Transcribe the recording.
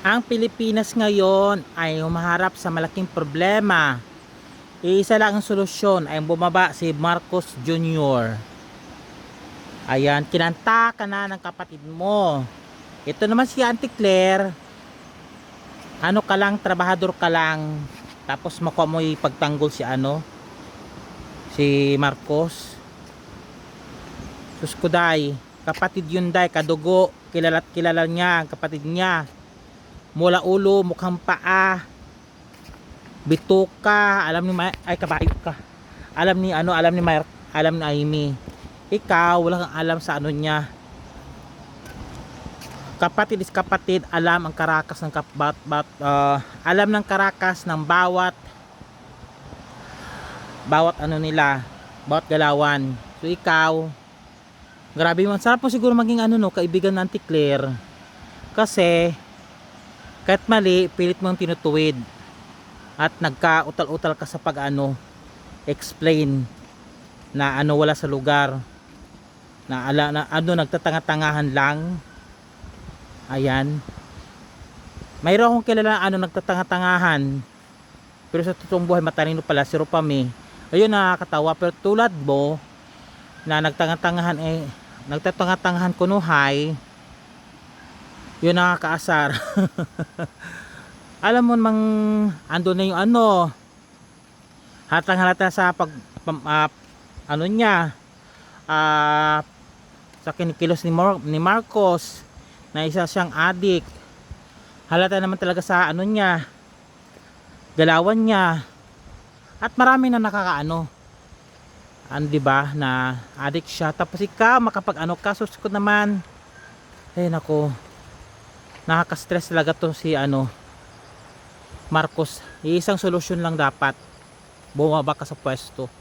Ang Pilipinas ngayon ay humaharap sa malaking problema. Iisa lang ang solusyon ay bumaba si Marcos Jr. Ayan, kinanta ka na ng kapatid mo. Ito naman si Auntie Claire. Ano ka lang, trabahador ka lang. Tapos makuha mo ipagtanggol si si Marcos. Suskuday, kapatid yun day, kadugo. Kilala't kilala niya, ang kapatid niya. Mula ulo, mukhang paa, bituka, alam ni ay kabayo ka. Alam ni Amy. Ikaw wala kang alam sa niya. Kapatid is kapatid, alam ang karakas ng alam ng karakas ng bawat nila, bawat galawan. So ikaw, grabe man, sarap mo siguro maging kaibigan ng Auntie Claire. Kasi kahit mali, pilit mong tinutuwid at nagkautal-utal ka sa explain na wala sa lugar, na nagtatanga-tangahan lang. Ayan, mayroon akong kilala nagtatanga-tangahan, pero sa totoong buhay matalino pala, si Rupami. Ayun, nakakatawa. Pero tulad mo na nagtatanga-tangahan kunuhay, yun nakakaasar. Alam mo mang ando na yung hatang halata sa niya, sa kinikilos ni Marcos, na isa siyang addict. Halata naman talaga sa niya, galawan niya. At marami na di ba, na addict siya. Tapos ikaw makapag kasus ko naman, ay nako, nakaka-stress talaga to si Marcos. Isang solusyon lang dapat, bumaba ka sa pwesto.